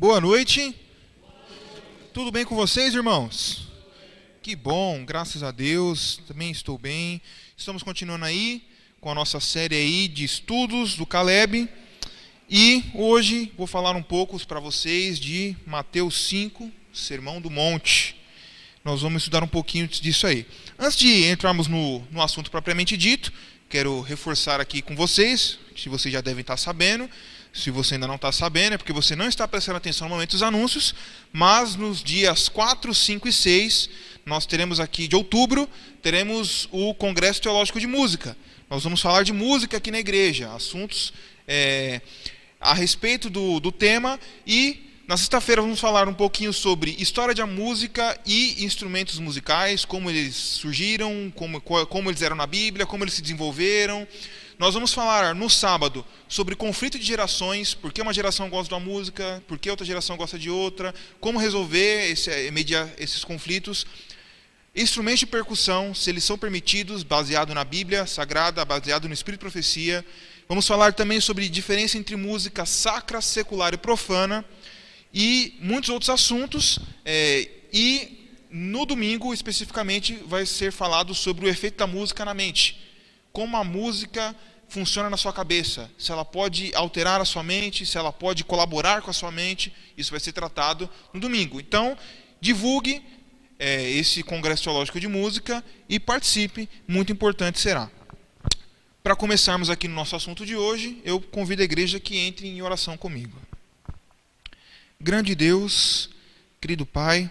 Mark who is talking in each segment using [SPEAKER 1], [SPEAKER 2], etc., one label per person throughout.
[SPEAKER 1] Boa noite. Tudo bem com vocês, irmãos? Que bom, graças a Deus. Também estou bem. Estamos continuando aí com a nossa série aí de estudos do Caleb. E hoje vou falar um pouco para vocês de Mateus 5, Sermão do Monte. Nós vamos estudar um pouquinho disso aí. Antes de entrarmos no assunto propriamente dito, quero reforçar aqui com vocês, se vocês já devem estar sabendo. Se você ainda não está sabendo, é porque você não está prestando atenção no momento dos anúncios, mas nos dias 4, 5 e 6, nós teremos aqui, de outubro, teremos o Congresso Teológico de Música. Nós vamos falar de música aqui na igreja, assuntos a respeito do tema, e na sexta-feira vamos falar um pouquinho sobre história da música e instrumentos musicais, como eles surgiram, como eles eram na Bíblia, como eles se desenvolveram. Nós vamos falar no sábado sobre conflito de gerações, por que uma geração gosta de uma música, por que outra geração gosta de outra, como resolver mediar esses conflitos. Instrumentos de percussão, se eles são permitidos, baseado na Bíblia Sagrada, baseado no Espírito de Profecia. Vamos falar também sobre diferença entre música sacra, secular e profana, e muitos outros assuntos. E no domingo, especificamente, vai ser falado sobre o efeito da música na mente. Como a música funciona na sua cabeça, se ela pode alterar a sua mente, se ela pode colaborar com a sua mente. Isso vai ser tratado no domingo. Então, divulgue esse Congresso Teológico de Música e participe, muito importante será. Para começarmos aqui no nosso assunto de hoje, eu convido a igreja que entre em oração comigo. Grande Deus, querido Pai,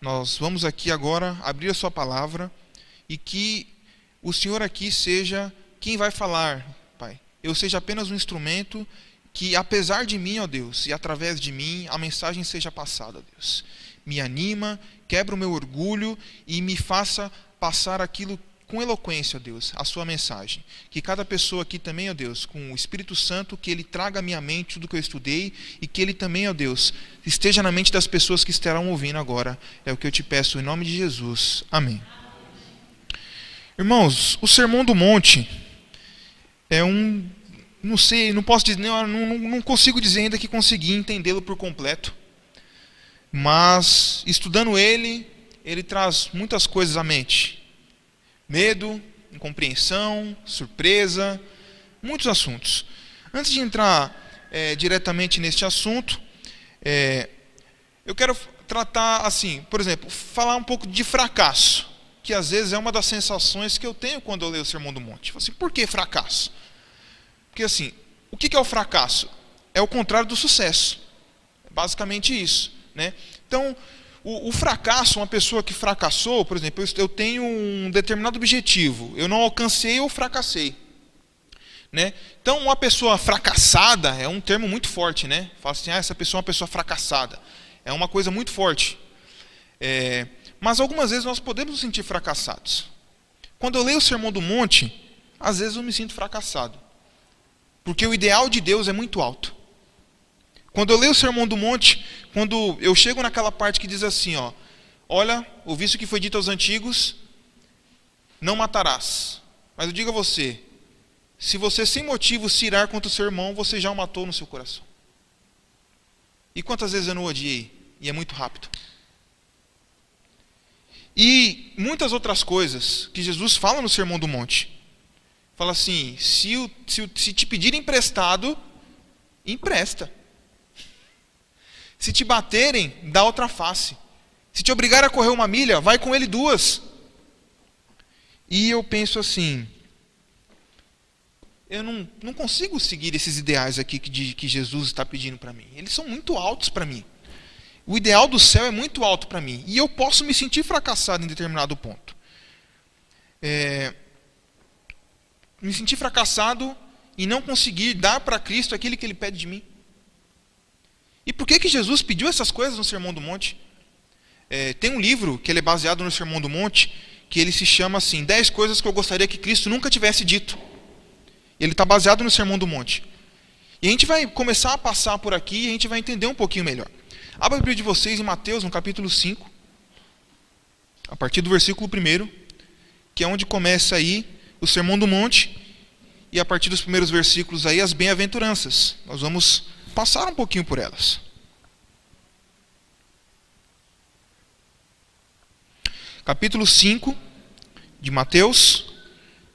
[SPEAKER 1] nós vamos aqui agora abrir a sua palavra e que o Senhor aqui seja quem vai falar, Pai. Eu seja apenas um instrumento que, apesar de mim, ó Deus, e através de mim, a mensagem seja passada, Deus. Me anima, quebra o meu orgulho e me faça passar aquilo com eloquência, ó Deus, a sua mensagem. Que cada pessoa aqui também, ó Deus, com o Espírito Santo, que Ele traga à minha mente tudo que eu estudei e que Ele também, ó Deus, esteja na mente das pessoas que estarão ouvindo agora. É o que eu te peço em nome de Jesus. Amém. Irmãos, o Sermão do Monte é não sei, não posso dizer, não consigo dizer ainda que consegui entendê-lo por completo. Mas, estudando ele traz muitas coisas à mente. Medo, incompreensão, surpresa, muitos assuntos. Antes de entrar diretamente neste assunto, eu quero tratar assim, por exemplo, falar um pouco de fracasso, que às vezes é uma das sensações que eu tenho quando eu leio o Sermão do Monte. Assim, por que fracasso? Porque assim, o que é o fracasso? É o contrário do sucesso. É basicamente isso, né? Então, o fracasso, uma pessoa que fracassou, por exemplo, eu tenho um determinado objetivo, eu não alcancei ou fracassei, né? Então, uma pessoa fracassada é um termo muito forte, né? Fala assim, essa pessoa é uma pessoa fracassada. É uma coisa muito forte. Mas algumas vezes nós podemos nos sentir fracassados. Quando eu leio o Sermão do Monte, às vezes eu me sinto fracassado. Porque o ideal de Deus é muito alto. Quando eu leio o Sermão do Monte, quando eu chego naquela parte que diz assim, ó, olha, ouviste o que foi dito aos antigos, não matarás. Mas eu digo a você, se você sem motivo se irar contra o seu irmão, você já o matou no seu coração. E quantas vezes eu não odiei? E é muito rápido. E muitas outras coisas que Jesus fala no Sermão do Monte. Fala assim, se te pedirem emprestado, empresta. Se te baterem, dá outra face. Se te obrigar a correr uma milha, vai com ele 2. E eu penso assim, eu não consigo seguir esses ideais aqui que Jesus está pedindo para mim. Eles são muito altos para mim. O ideal do céu é muito alto para mim. E eu posso me sentir fracassado em determinado ponto. Me sentir fracassado e não conseguir dar para Cristo aquilo que Ele pede de mim. E por que Jesus pediu essas coisas no Sermão do Monte? Tem um livro que ele é baseado no Sermão do Monte, que ele se chama assim, 10 coisas que eu gostaria que Cristo nunca tivesse dito. Ele está baseado no Sermão do Monte. E a gente vai começar a passar por aqui e a gente vai entender um pouquinho melhor. Abra a Bíblia de vocês em Mateus, no capítulo 5, a partir do versículo 1, que é onde começa aí o Sermão do Monte, e a partir dos primeiros versículos aí as bem-aventuranças. Nós vamos passar um pouquinho por elas. capítulo 5 de Mateus,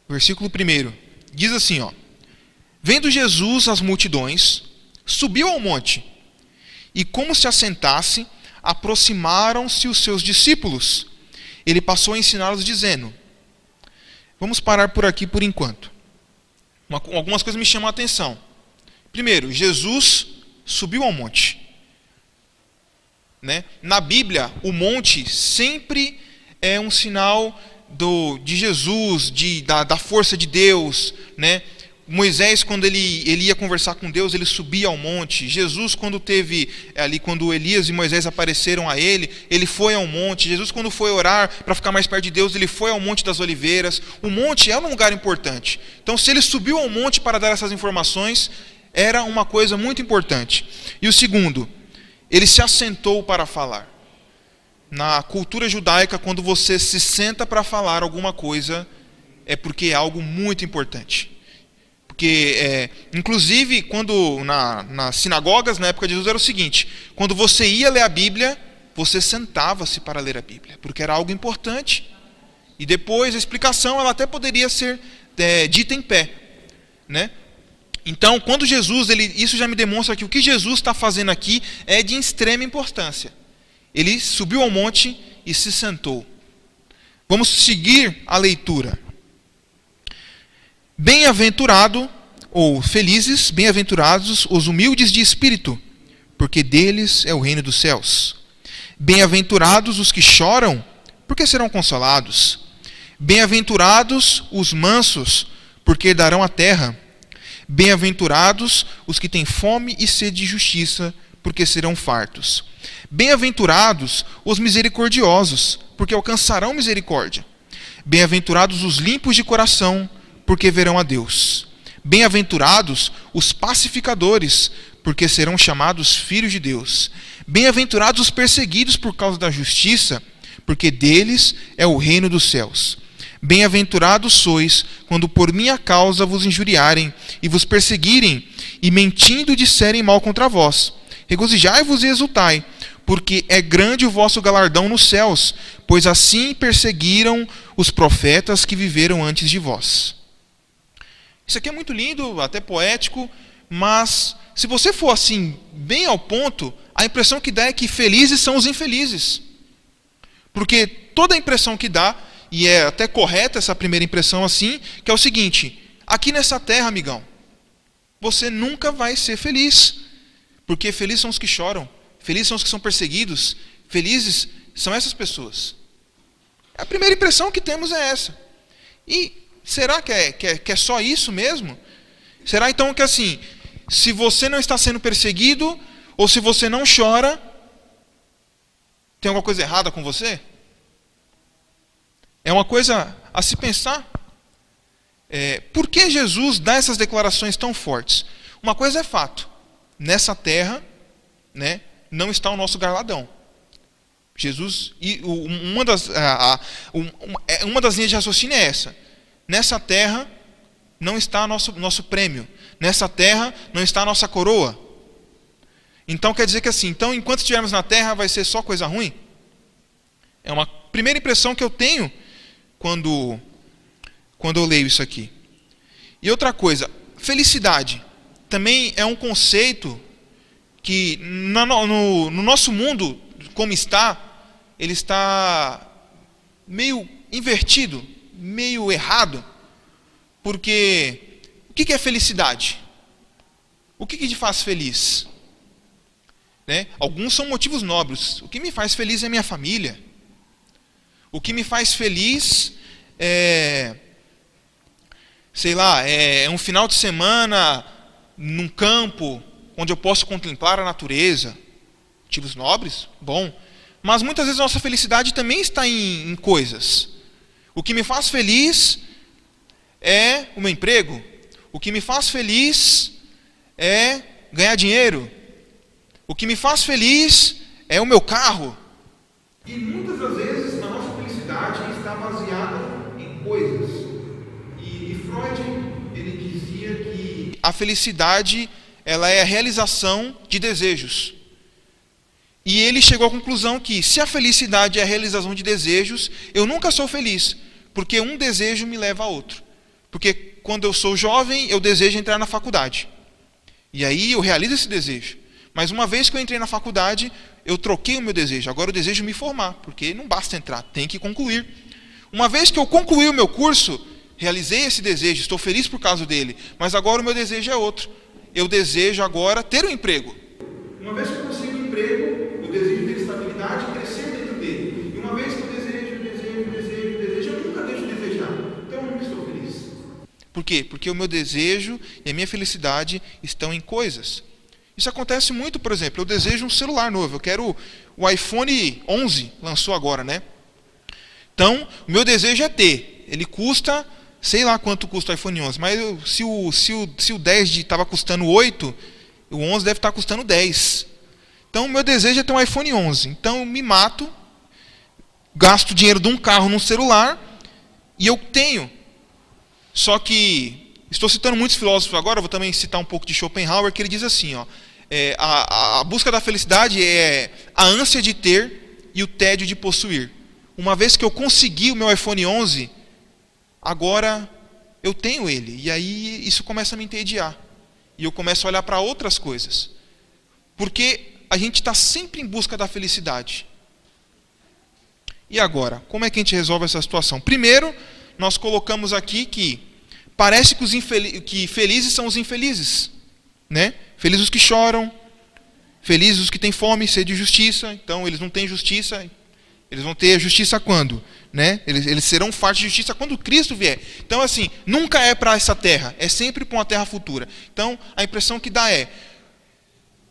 [SPEAKER 1] versículo 1. Diz assim, ó: Vendo Jesus as multidões, subiu ao monte, e como se assentasse, aproximaram-se os seus discípulos. Ele passou a ensiná-los, dizendo... Vamos parar por aqui por enquanto. Algumas coisas me chamam a atenção. Primeiro, Jesus subiu ao monte. Né? Na Bíblia, o monte sempre é um sinal de Jesus, da força de Deus. Né? Moisés, quando ele ia conversar com Deus, ele subia ao monte. Jesus, quando Elias e Moisés apareceram a ele foi ao monte. Jesus, quando foi orar para ficar mais perto de Deus, ele foi ao Monte das Oliveiras. O monte é um lugar importante. Então, se ele subiu ao monte para dar essas informações, era uma coisa muito importante. E o segundo, ele se assentou para falar. Na cultura judaica, quando você se senta para falar alguma coisa, é porque é algo muito importante. Porque, inclusive, quando nas sinagogas, na época de Jesus, era o seguinte: quando você ia ler a Bíblia, você sentava-se para ler a Bíblia, porque era algo importante. E depois a explicação ela até poderia ser dita em pé. Né? Então, quando Jesus, isso já me demonstra que o que Jesus está fazendo aqui é de extrema importância. Ele subiu ao monte e se sentou. Vamos seguir a leitura. Bem-aventurado, ou felizes, bem-aventurados os humildes de espírito, porque deles é o reino dos céus. Bem-aventurados os que choram, porque serão consolados. Bem-aventurados os mansos, porque herdarão a terra. Bem-aventurados os que têm fome e sede de justiça, porque serão fartos. Bem-aventurados os misericordiosos, porque alcançarão misericórdia. Bem-aventurados os limpos de coração, porque verão a Deus. Bem-aventurados os pacificadores, porque serão chamados filhos de Deus. Bem-aventurados os perseguidos por causa da justiça, porque deles é o reino dos céus. Bem-aventurados sois, quando por minha causa vos injuriarem, e vos perseguirem, e mentindo disserem mal contra vós. Regozijai-vos e exultai, porque é grande o vosso galardão nos céus, pois assim perseguiram os profetas que viveram antes de vós. Isso aqui é muito lindo, até poético, mas se você for assim, bem ao ponto, a impressão que dá é que felizes são os infelizes. Porque toda a impressão que dá, e é até correta essa primeira impressão assim, que é o seguinte: aqui nessa terra, amigão, você nunca vai ser feliz. Porque felizes são os que choram, felizes são os que são perseguidos, felizes são essas pessoas. A primeira impressão que temos é essa. E será que é só isso mesmo? Será então que assim, se você não está sendo perseguido, ou se você não chora, tem alguma coisa errada com você? É uma coisa a se pensar. Por que Jesus dá essas declarações tão fortes? Uma coisa é fato: nessa terra, né, não está o nosso galardão. Jesus, e uma das linhas de raciocínio é essa: nessa terra não está nosso prêmio, nessa terra não está a nossa coroa. Então quer dizer que assim, então enquanto estivermos na terra vai ser só coisa ruim? É uma primeira impressão que eu tenho quando eu leio isso aqui. E outra coisa, felicidade também é um conceito que no nosso mundo, como está, ele está meio invertido, meio errado. Porque o que é felicidade? O que te faz feliz? Né? Alguns são motivos nobres. O que me faz feliz é minha família. O que me faz feliz é, sei lá, é um final de semana num campo onde eu posso contemplar a natureza. Motivos nobres? Bom. Mas muitas vezes a nossa felicidade também está em coisas. O que me faz feliz é o meu emprego. O que me faz feliz é ganhar dinheiro. O que me faz feliz é o meu carro. E muitas das vezes a nossa felicidade está baseada em coisas. E Freud, ele dizia que a felicidade ela é a realização de desejos. E ele chegou à conclusão que, se a felicidade é a realização de desejos, eu nunca sou feliz, porque um desejo me leva a outro. Porque quando eu sou jovem, eu desejo entrar na faculdade. E aí eu realizo esse desejo. Mas uma vez que eu entrei na faculdade, eu troquei o meu desejo. Agora eu desejo me formar, porque não basta entrar, tem que concluir. Uma vez que eu concluí o meu curso, realizei esse desejo, estou feliz por causa dele. Mas agora o meu desejo é outro. Eu desejo agora ter um emprego. Uma vez que eu consigo um emprego, eu desejo ter estabilidade e crescer dentro dele. E uma vez que eu desejo, eu nunca deixo de desejar. Então eu não estou feliz. Por quê? Porque o meu desejo e a minha felicidade estão em coisas. Isso acontece muito, por exemplo, eu desejo um celular novo. Eu quero o iPhone 11, lançou agora, né? Então, o meu desejo é ter. Ele custa, sei lá quanto custa o iPhone 11, mas se o 10 estava custando 8, o 11 deve estar custando 10. Então, o meu desejo é ter um iPhone 11. Então, eu me mato, gasto dinheiro de um carro num celular e eu tenho. Só que, estou citando muitos filósofos agora, vou também citar um pouco de Schopenhauer, que ele diz assim, ó, a busca da felicidade é a ânsia de ter e o tédio de possuir. Uma vez que eu consegui o meu iPhone 11, agora eu tenho ele. E aí isso começa a me entediar. E eu começo a olhar para outras coisas. Porque a gente está sempre em busca da felicidade. E agora, como é que a gente resolve essa situação? Primeiro, nós colocamos aqui que parece que felizes são os infelizes, né? Felizes os que choram, felizes os que têm fome e sede de justiça. Então, eles não têm justiça. Eles vão ter justiça quando? Né? Eles serão fartos de justiça quando Cristo vier. Então, assim, nunca é para essa terra. É sempre para uma terra futura. Então, a impressão que dá é,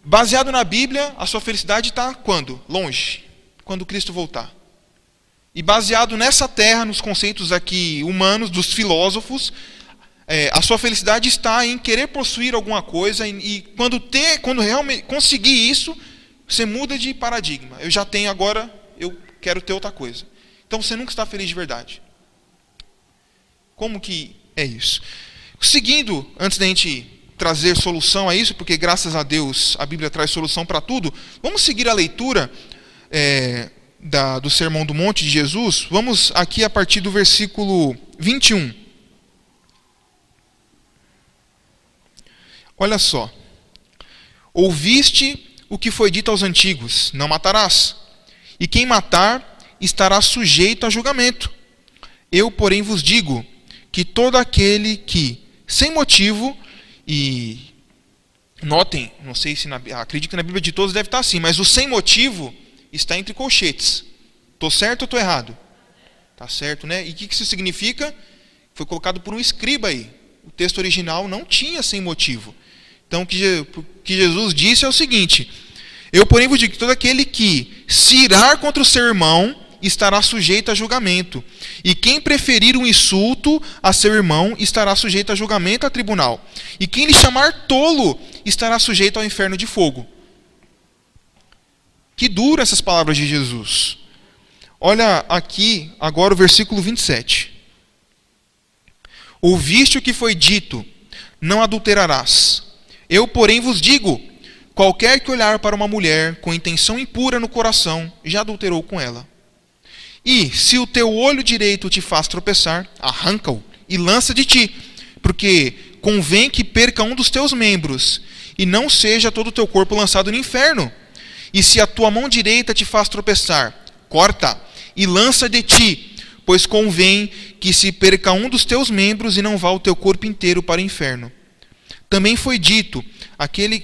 [SPEAKER 1] baseado na Bíblia, a sua felicidade está quando? Longe. Quando Cristo voltar. E baseado nessa terra, nos conceitos aqui humanos, dos filósofos, a sua felicidade está em querer possuir alguma coisa e quando realmente conseguir isso, você muda de paradigma. Eu já tenho agora, eu quero ter outra coisa. Então você nunca está feliz de verdade. Como que é isso? Seguindo, antes da gente trazer solução a isso, porque graças a Deus a Bíblia traz solução para tudo, vamos seguir a leitura do Sermão do Monte de Jesus. Vamos aqui a partir do versículo 21. Olha só. Ouviste o que foi dito aos antigos, não matarás. E quem matar estará sujeito a julgamento. Eu, porém, vos digo que todo aquele que, sem motivo, e notem, não sei se acredito que na Bíblia de todos deve estar assim, mas o sem motivo está entre colchetes. Estou certo ou estou errado? Está certo, né? E o que isso significa? Foi colocado por um escriba aí. O texto original não tinha sem motivo. Então, o que Jesus disse é o seguinte: eu, porém, vos digo que todo aquele que se irar contra o seu irmão estará sujeito a julgamento. E quem preferir um insulto a seu irmão estará sujeito a julgamento a tribunal. E quem lhe chamar tolo estará sujeito ao inferno de fogo. Que dura essas palavras de Jesus. Olha aqui agora o versículo 27. Ouviste o que foi dito, não adulterarás. Eu, porém, vos digo, qualquer que olhar para uma mulher com intenção impura no coração, já adulterou com ela. E, se o teu olho direito te faz tropeçar, arranca-o e lança de ti, porque convém que perca um dos teus membros, e não seja todo o teu corpo lançado no inferno. E se a tua mão direita te faz tropeçar, corta e lança de ti, pois convém que se perca um dos teus membros e não vá o teu corpo inteiro para o inferno. Também foi dito, aquele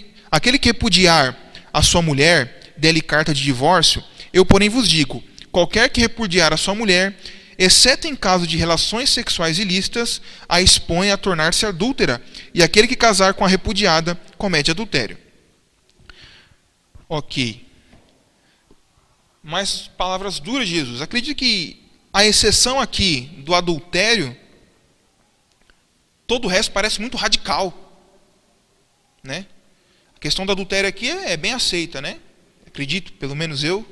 [SPEAKER 1] que repudiar a sua mulher, dê-lhe carta de divórcio. Eu, porém, vos digo, qualquer que repudiar a sua mulher, exceto em caso de relações sexuais ilícitas, a expõe a tornar-se adúltera, e aquele que casar com a repudiada comete adultério. Ok. Mais palavras duras de Jesus. Acredito que a exceção aqui do adultério, todo o resto parece muito radical. Né? A questão do adultério aqui é bem aceita, né? Acredito, pelo menos eu,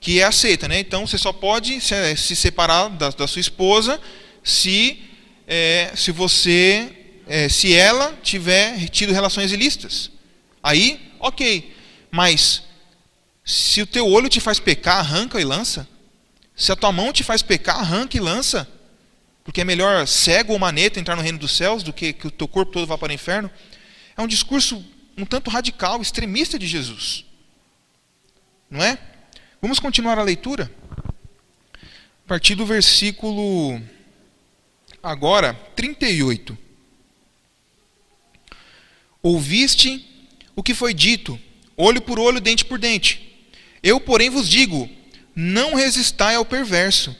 [SPEAKER 1] que é aceita, né? Então você só pode se separar da sua esposa se ela tiver tido relações ilícitas. Aí, ok. Mas Se o teu olho te faz pecar, arranca e lança. Se a tua mão te faz pecar, arranca e lança. Porque é melhor cego ou maneta entrar no reino dos céus do que o teu corpo todo vá para o inferno. É um discurso um tanto radical, extremista de Jesus. Não é? Vamos continuar a leitura. A partir do versículo, agora, 38. Ouviste o que foi dito, olho por olho, dente por dente. Eu, porém, vos digo, não resistai ao perverso.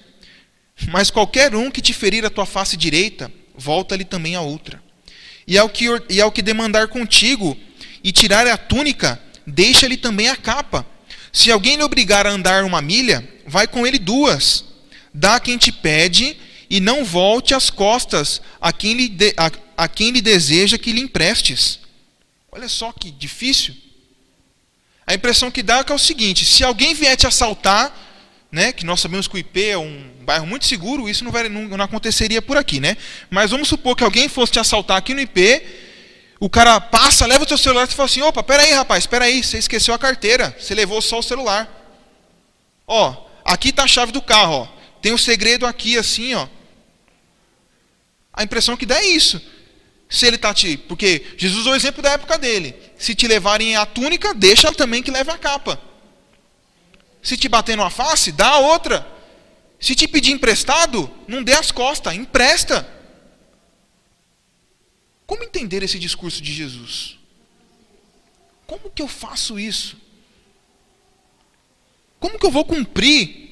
[SPEAKER 1] Mas qualquer um que te ferir a tua face direita, volta-lhe também a outra. E ao que demandar contigo, e tirar a túnica, deixa-lhe também a capa. Se alguém lhe obrigar a andar 1 milha, vai com ele 2. Dá a quem te pede, e não volte as costas a quem lhe deseja que lhe emprestes. Olha só que difícil. A impressão que dá é o seguinte: se alguém vier te assaltar, né, que nós sabemos que o IP é um bairro muito seguro, isso não aconteceria por aqui, né? Mas vamos supor que alguém fosse te assaltar aqui no IP, o cara passa, leva o teu celular e fala assim: opa, peraí rapaz, peraí, você esqueceu a carteira, você levou só o celular. Ó, aqui está a chave do carro, ó, tem um segredo aqui assim, ó. A impressão que dá é isso. Se ele está porque Jesus usou o exemplo da época dele. Se te levarem a túnica, deixa também que leve a capa. Se te bater numa face, dá a outra. Se te pedir emprestado, não dê as costas, empresta. Como entender esse discurso de Jesus? Como que eu faço isso? Como que eu vou cumprir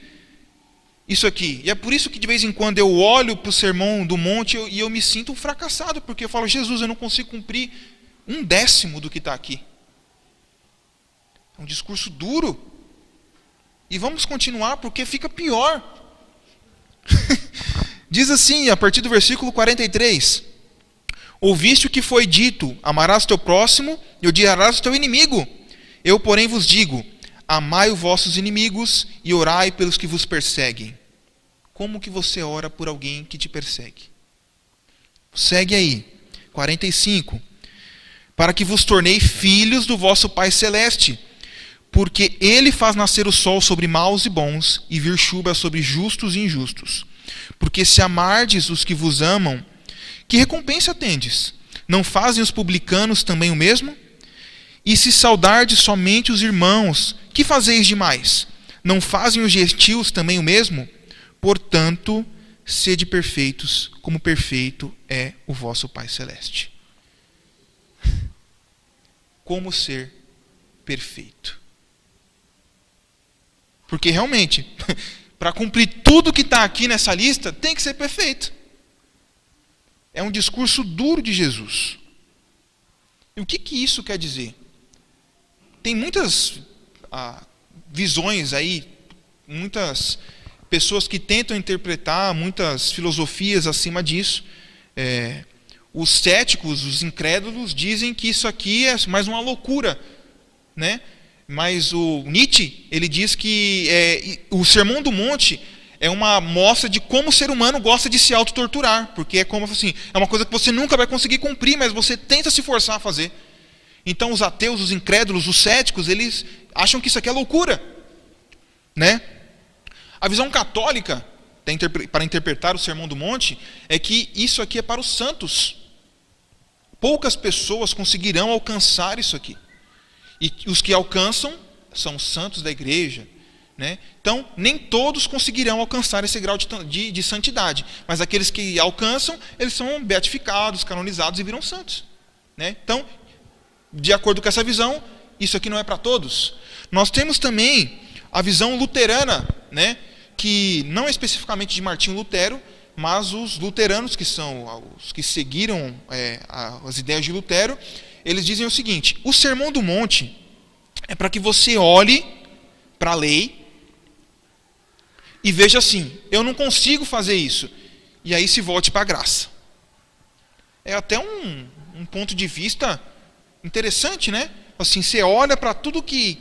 [SPEAKER 1] isso aqui? E é por isso que de vez em quando eu olho para o Sermão do Monte e eu me sinto um fracassado, porque eu falo: Jesus, eu não consigo cumprir 1/10 do que está aqui. É um discurso duro. E vamos continuar, porque fica pior. Diz assim, a partir do versículo 43. Ouviste o que foi dito, amarás o teu próximo e odiarás o teu inimigo. Eu, porém, vos digo, amai os vossos inimigos e orai pelos que vos perseguem. Como que você ora por alguém que te persegue? Segue aí, 45. Para que vos tornei filhos do vosso Pai Celeste, porque ele faz nascer o sol sobre maus e bons, e vir chuva sobre justos e injustos. Porque se amardes os que vos amam, que recompensa tendes? Não fazem os publicanos também o mesmo? E se saudardes somente os irmãos, que fazeis demais? Não fazem os gentios também o mesmo? Portanto, sede perfeitos, como perfeito é o vosso Pai Celeste. Como ser perfeito? Porque realmente, para cumprir tudo que está aqui nessa lista, tem que ser perfeito. É um discurso duro de Jesus. E o que isso quer dizer? Tem muitas visões aí, muitas pessoas que tentam interpretar, muitas filosofias acima disso. Os céticos, os incrédulos, dizem que isso aqui é mais uma loucura, né? Mas o Nietzsche, ele diz que o Sermão do Monte é uma mostra de como o ser humano gosta de se autotorturar, porque é como assim, é uma coisa que você nunca vai conseguir cumprir, mas você tenta se forçar a fazer. Então os ateus, os incrédulos, os céticos, eles acham que isso aqui é loucura, né? A visão católica, para interpretar o Sermão do Monte, é que isso aqui é para os santos. Poucas pessoas conseguirão alcançar isso aqui. E os que alcançam são os santos da igreja, né? Então, nem todos conseguirão alcançar esse grau de santidade. Mas aqueles que alcançam, eles são beatificados, canonizados e viram santos, né? Então, de acordo com essa visão, isso aqui não é para todos. Nós temos também a visão luterana, né? Que não é especificamente de Martinho Lutero, mas os luteranos, que são os que seguiram as ideias de Lutero, eles dizem o seguinte: o Sermão do Monte é para que você olhe para a lei e veja assim: eu não consigo fazer isso, e aí se volte para a graça. É até um ponto de vista interessante, né? Assim, você olha para tudo que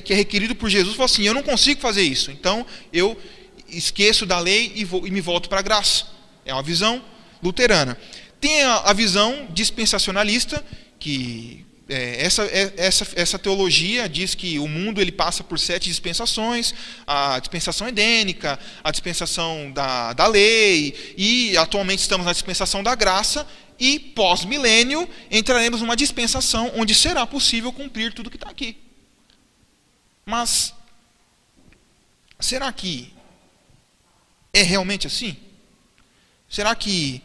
[SPEAKER 1] é requerido por Jesus e fala assim: eu não consigo fazer isso, então eu esqueço da lei e me volto para a graça. É uma visão luterana. Tem a visão dispensacionalista, que essa teologia diz que o mundo ele passa por 7 dispensações: a dispensação edênica, a dispensação da lei, e atualmente estamos na dispensação da graça, e pós-milênio entraremos numa dispensação onde será possível cumprir tudo que está aqui. Mas será que é realmente assim? Será que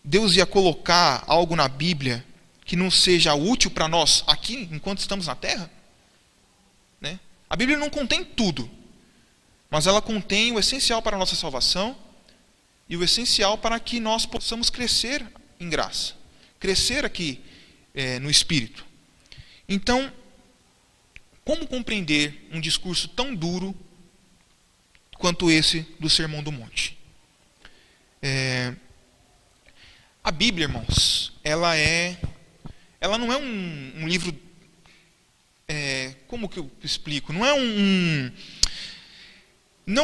[SPEAKER 1] Deus ia colocar algo na Bíblia que não seja útil para nós aqui, enquanto estamos na Terra? Né? A Bíblia não contém tudo, mas ela contém o essencial para a nossa salvação e o essencial para que nós possamos crescer em graça, crescer aqui no Espírito. Então, como compreender um discurso tão duro quanto esse do Sermão do Monte? A Bíblia, irmãos, ela não é um livro, como que eu explico? Não é um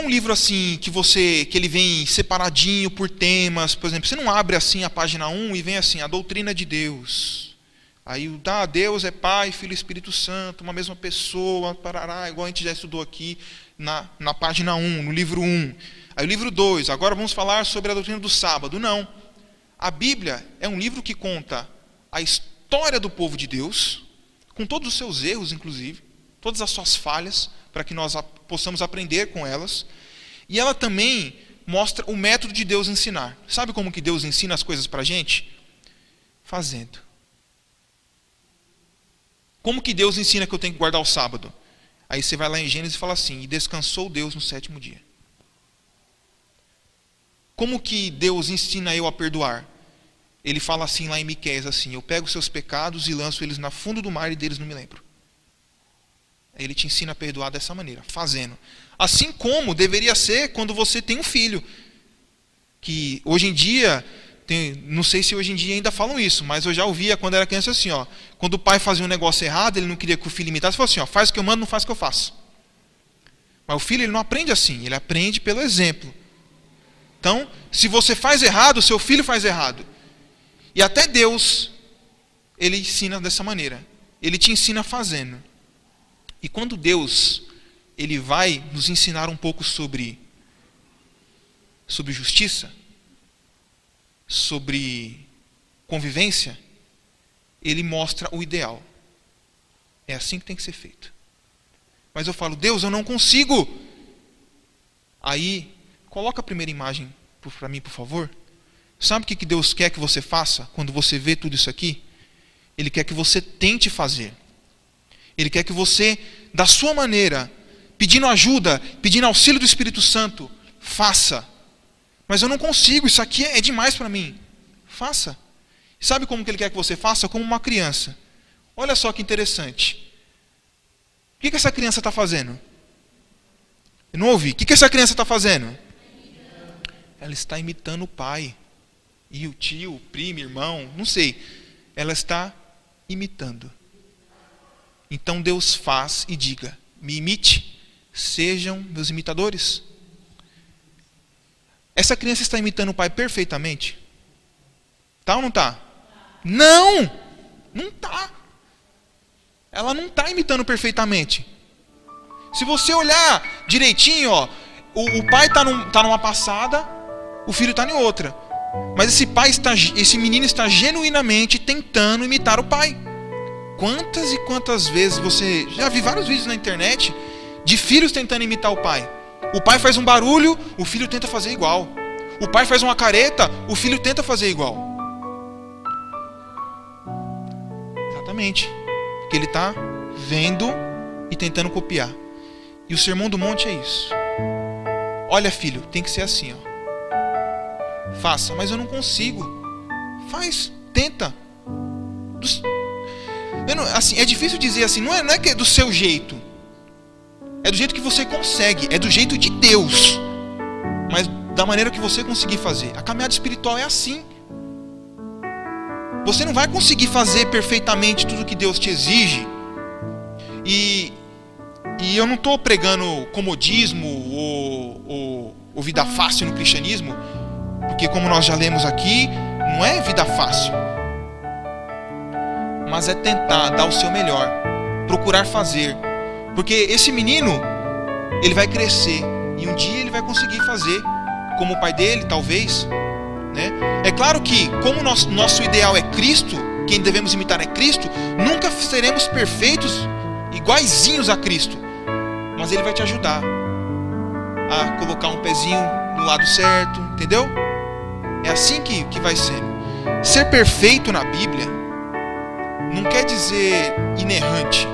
[SPEAKER 1] livro assim que ele vem separadinho por temas. Por exemplo, você não abre assim a página 1 e vem assim, a doutrina de Deus. Aí Deus é Pai, Filho e Espírito Santo, uma mesma pessoa, parará, igual a gente já estudou aqui na página 1, no livro 1. Aí o livro 2, agora vamos falar sobre a doutrina do sábado. Não. A Bíblia é um livro que conta a história do povo de Deus, com todos os seus erros, inclusive, todas as suas falhas, para que nós possamos aprender com elas. E ela também mostra o método de Deus ensinar. Sabe como que Deus ensina as coisas para a gente? Fazendo. Como que Deus ensina que eu tenho que guardar o sábado? Aí você vai lá em Gênesis e fala assim: e descansou Deus no 7º dia. Como que Deus ensina eu a perdoar? Ele fala assim lá em Miqueias, assim: eu pego seus pecados e lanço eles no fundo do mar e deles não me lembro. Ele te ensina a perdoar dessa maneira, fazendo. Assim como deveria ser quando você tem um filho. Que hoje em dia, não sei se hoje em dia ainda falam isso, mas eu já ouvia quando era criança assim, ó, quando o pai fazia um negócio errado, ele não queria que o filho imitasse, ele falou assim, ó, faz o que eu mando, não faz o que eu faço. Mas o filho ele não aprende assim, ele aprende pelo exemplo. Então, se você faz errado, seu filho faz errado. E até Deus, ele ensina dessa maneira. Ele te ensina fazendo. E quando Deus, ele vai nos ensinar um pouco sobre justiça, sobre convivência, ele mostra o ideal. É assim que tem que ser feito. Mas eu falo, Deus, eu não consigo. Aí, coloca a primeira imagem para mim, por favor. Sabe o que Deus quer que você faça quando você vê tudo isso aqui? Ele quer que você tente fazer. Ele quer que você, da sua maneira, pedindo ajuda, pedindo auxílio do Espírito Santo, faça. Mas eu não consigo, isso aqui é demais para mim. Faça. Sabe como que ele quer que você faça? Como uma criança. Olha só que interessante. O que essa criança está fazendo? Eu não ouvi. O que essa criança está fazendo? Ela está imitando o pai. E o tio, o primo, irmão, não sei. Ela está imitando. Então Deus faz e diga, me imite, sejam meus imitadores. Essa criança está imitando o pai perfeitamente? Tá ou não tá? Não! Não tá. Ela não está imitando perfeitamente. Se você olhar direitinho, ó, o pai está numa passada, o filho está em outra. Mas esse menino está genuinamente tentando imitar o pai. Quantas e quantas vezes você... Já vi vários vídeos na internet de filhos tentando imitar o pai. O pai faz um barulho, o filho tenta fazer igual. O pai faz uma careta, o filho tenta fazer igual. Exatamente. Porque ele está vendo e tentando copiar. E o Sermão do Monte é isso. Olha, filho, tem que ser assim, ó. Faça, mas eu não consigo. Faz, tenta. Assim, é difícil dizer assim, não é que é do seu jeito. É do jeito que você consegue, é do jeito de Deus. Mas da maneira que você conseguir fazer. A caminhada espiritual é assim. Você não vai conseguir fazer perfeitamente tudo que Deus te exige. E eu não estou pregando comodismo ou vida fácil no cristianismo. Porque como nós já lemos aqui, não é vida fácil. mas é tentar dar o seu melhor, procurar fazer. Porque esse menino, ele vai crescer e um dia ele vai conseguir fazer como o pai dele, talvez, né? É claro que, como nosso ideal é Cristo, quem devemos imitar é Cristo, nunca seremos perfeitos, iguaizinhos a Cristo, mas Ele vai te ajudar a colocar um pezinho no lado certo, entendeu? É assim que vai ser. Ser perfeito na Bíblia não quer dizer inerrante,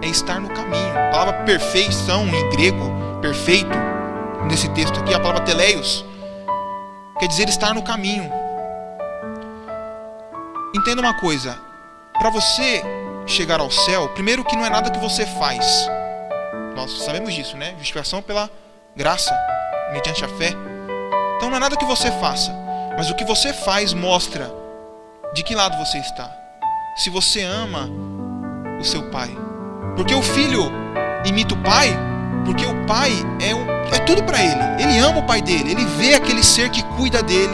[SPEAKER 1] é estar no caminho. A palavra perfeição em grego, perfeito, nesse texto aqui, a palavra teleios, quer dizer estar no caminho. Entenda uma coisa, para você chegar ao céu, primeiro que não é nada que você faz. Nós sabemos disso, né? Justificação pela graça, mediante a fé. Então não é nada que você faça, mas o que você faz mostra de que lado você está. Se você ama o seu pai. Porque o filho imita o pai, porque o pai é tudo para ele. Ele ama o pai dele, ele vê aquele ser que cuida dele.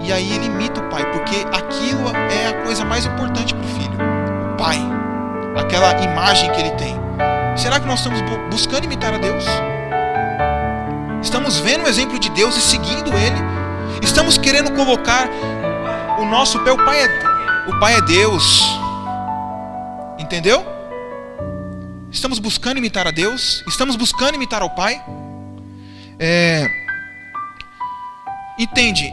[SPEAKER 1] E aí ele imita o pai, porque aquilo é a coisa mais importante para o filho. O pai, aquela imagem que ele tem. Será que nós estamos buscando imitar a Deus? Estamos vendo o exemplo de Deus e seguindo Ele? Estamos querendo colocar o nosso pé? O pai é Deus. Entendeu? Estamos buscando imitar a Deus? Estamos buscando imitar ao Pai? Entende?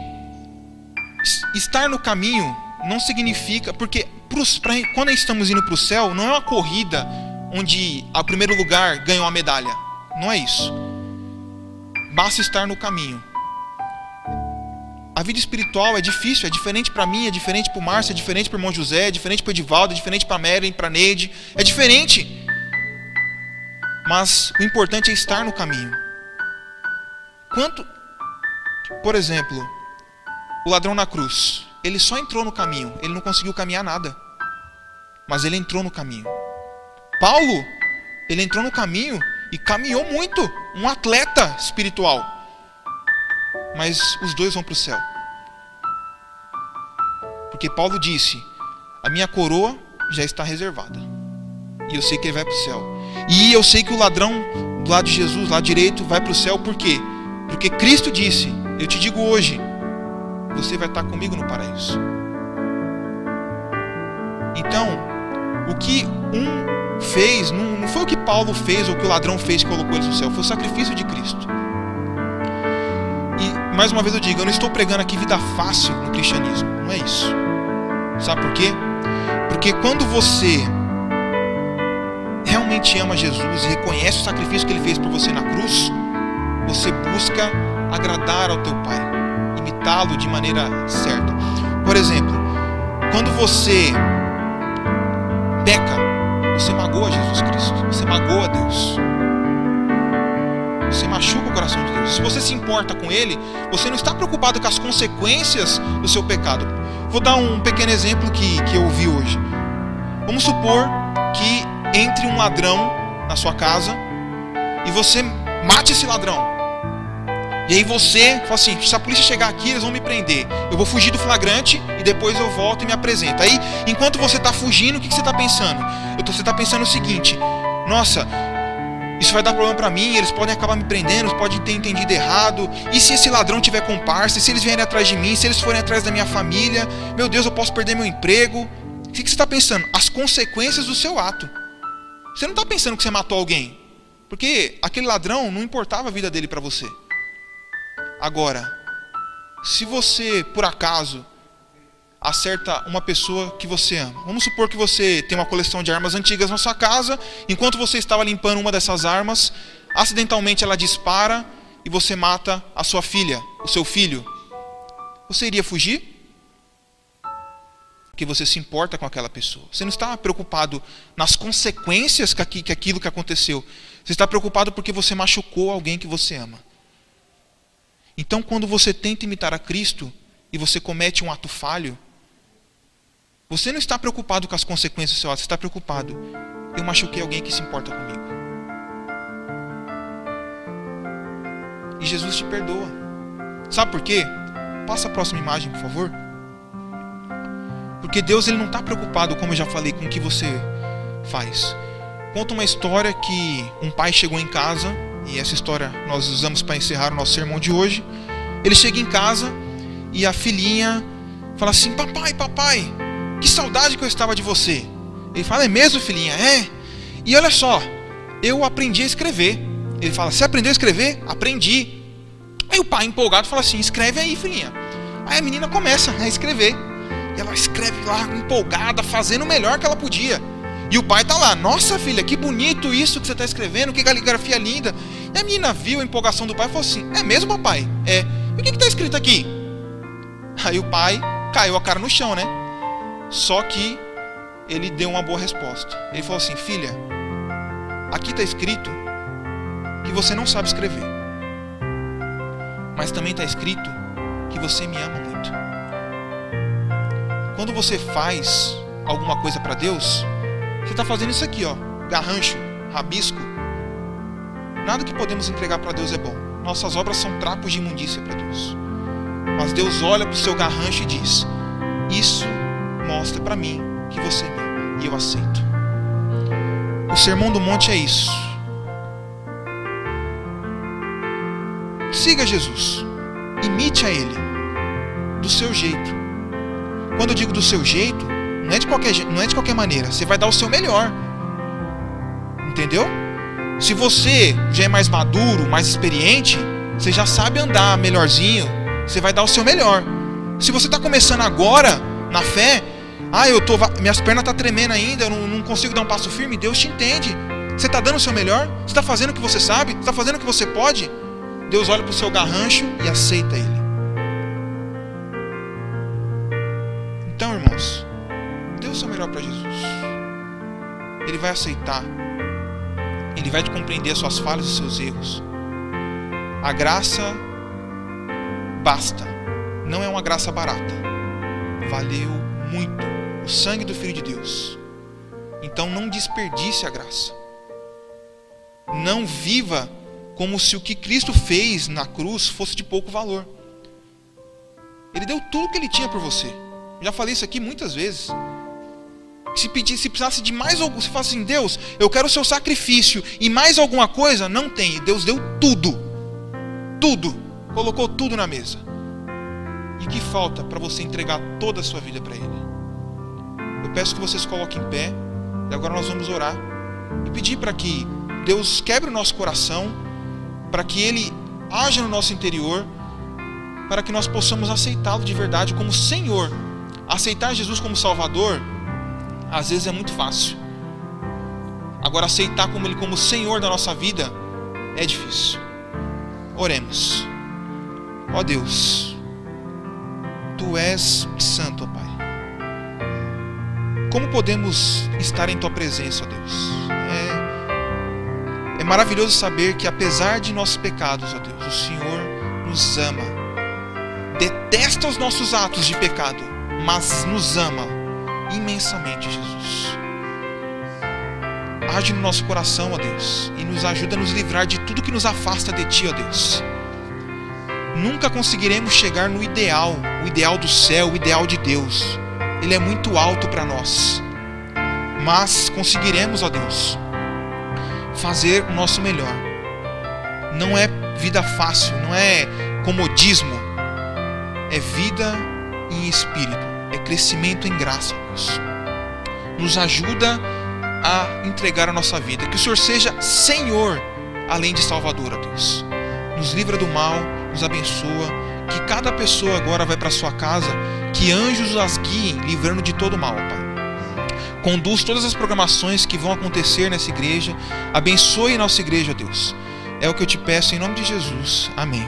[SPEAKER 1] Estar no caminho não significa... Porque quando estamos indo para o céu, não é uma corrida onde o primeiro lugar ganha uma medalha. Não é isso. Basta estar no caminho. A vida espiritual é difícil, é diferente para mim, é diferente para o Márcio, é diferente para o irmão José, é diferente para o Edivaldo, é diferente para a Mary, para a Neide. É diferente. Mas o importante é estar no caminho. Por exemplo, o ladrão na cruz, ele só entrou no caminho, ele não conseguiu caminhar nada. Mas ele entrou no caminho. Paulo, ele entrou no caminho e caminhou muito, um atleta espiritual. Mas os dois vão para o céu. Porque Paulo disse: a minha coroa já está reservada. E eu sei que ele vai para o céu. E eu sei que o ladrão do lado de Jesus, lado direito, vai para o céu. Por quê? Porque Cristo disse: eu te digo hoje, você vai estar comigo no paraíso. Então, o que fez, não foi o que Paulo fez ou o que o ladrão fez que colocou ele no céu, foi o sacrifício de Cristo. E mais uma vez eu digo, eu não estou pregando aqui vida fácil no cristianismo, não é isso. Sabe por quê? Porque quando você realmente ama Jesus e reconhece o sacrifício que ele fez por você na cruz, você busca agradar ao teu Pai, imitá-lo de maneira certa. Por exemplo, quando você peca, você magoa Jesus Cristo, você magoa Deus, você machuca o coração de Deus. Se você se importa com Ele, você não está preocupado com as consequências do seu pecado. Vou dar um pequeno exemplo que eu ouvi hoje. Vamos supor que entre um ladrão na sua casa e você mate esse ladrão. E aí você fala assim: se a polícia chegar aqui, eles vão me prender. Eu vou fugir do flagrante e depois eu volto e me apresento. Aí, enquanto você está fugindo, o que você está pensando? Você está pensando o seguinte: nossa, isso vai dar problema para mim, eles podem acabar me prendendo, eles podem ter entendido errado. E se esse ladrão tiver comparsa, se eles vierem atrás de mim, se eles forem atrás da minha família, meu Deus, eu posso perder meu emprego. O que você está pensando? As consequências do seu ato. Você não está pensando que você matou alguém, porque aquele ladrão não importava a vida dele para você. Agora, se você, por acaso, acerta uma pessoa que você ama, vamos supor que você tem uma coleção de armas antigas na sua casa, enquanto você estava limpando uma dessas armas, acidentalmente ela dispara e você mata a sua filha, o seu filho. Você iria fugir? Porque você se importa com aquela pessoa. Você não está preocupado nas consequências que aquilo que aconteceu. Você está preocupado porque você machucou alguém que você ama. Então, quando você tenta imitar a Cristo e você comete um ato falho, você não está preocupado com as consequências do seu ato, você está preocupado: eu machuquei alguém que se importa comigo. E Jesus te perdoa. Sabe por quê? Passa a próxima imagem, por favor. Porque Deus, ele não está preocupado, como eu já falei, com o que você faz. Conta uma história que um pai chegou em casa, e essa história nós usamos para encerrar o nosso sermão de hoje. Ele chega em casa e a filhinha fala assim: papai, que saudade que eu estava de você. Ele fala: é mesmo, filhinha? É. E olha só, eu aprendi a escrever. Ele fala: você aprendeu a escrever? Aprendi. Aí o pai, empolgado, fala assim: escreve aí, filhinha. Aí a menina começa a escrever. E ela escreve lá, empolgada, fazendo o melhor que ela podia. E o pai tá lá: nossa, filha, que bonito isso que você está escrevendo, que caligrafia linda. E a menina viu a empolgação do pai e falou assim: é mesmo, papai? É. E o que está escrito aqui? Aí o pai caiu a cara no chão, né? Só que ele deu uma boa resposta. Ele falou assim: filha, aqui está escrito que você não sabe escrever, mas também está escrito que você me ama muito. Quando você faz alguma coisa para Deus, você está fazendo isso aqui, ó, garrancho, rabisco. Nada que podemos entregar para Deus é bom. Nossas obras são trapos de imundícia para Deus. Mas Deus olha para o seu garrancho e diz: isso mostra para mim que você me ama, e eu aceito. O Sermão do Monte é isso. Siga Jesus, imite a Ele do seu jeito. Quando eu digo do seu jeito, não é de qualquer maneira. Você vai dar o seu melhor. Entendeu? Se você já é mais maduro, mais experiente, você já sabe andar melhorzinho, você vai dar o seu melhor. Se você está começando agora na fé, minhas pernas estão tremendo ainda, eu não consigo dar um passo firme, Deus te entende. Você está dando o seu melhor? Você está fazendo o que você sabe? Você está fazendo o que você pode? Deus olha para o seu garrancho e aceita ele. Então, irmãos, dê o seu melhor para Jesus. Ele vai aceitar. Ele vai te compreender as suas falhas e seus erros. A graça basta. Não é uma graça barata. Valeu muito o sangue do Filho de Deus. Então não desperdice a graça. Não viva como se o que Cristo fez na cruz fosse de pouco valor. Ele deu tudo o que ele tinha por você. Já falei isso aqui muitas vezes. Se precisasse de mais algum, você fala assim: Deus, eu quero o seu sacrifício e mais alguma coisa, não tem. Deus deu tudo. Tudo. Colocou tudo na mesa. E o que falta para você entregar toda a sua vida para Ele? Eu peço que vocês coloquem em pé. E agora nós vamos orar e pedir para que Deus quebre o nosso coração, para que Ele haja no nosso interior, para que nós possamos aceitá-lo de verdade como Senhor. Aceitar Jesus como Salvador, às vezes é muito fácil. Agora, aceitar Ele como Senhor da nossa vida é difícil. Oremos. Ó Deus, Tu és santo, ó Pai. Como podemos estar em Tua presença, ó Deus? É maravilhoso saber que, apesar de nossos pecados, ó Deus, o Senhor nos ama. Detesta os nossos atos de pecado, mas nos ama imensamente, Jesus. Age no nosso coração, ó Deus, e nos ajuda a nos livrar de tudo que nos afasta de Ti, ó Deus. Nunca conseguiremos chegar no ideal, o ideal do céu, o ideal de Deus. Ele é muito alto para nós. Mas conseguiremos, ó Deus, fazer o nosso melhor. Não é vida fácil, não é comodismo. É vida em espírito. É crescimento em graça, Deus. Nos ajuda a entregar a nossa vida. Que o Senhor seja Senhor, além de Salvador, ó Deus. Nos livra do mal, nos abençoa. Que cada pessoa agora vai para sua casa, que anjos as guiem, livrando de todo mal, Pai. Conduz todas as programações que vão acontecer nessa igreja. Abençoe nossa igreja, ó Deus. É o que eu te peço em nome de Jesus. Amém.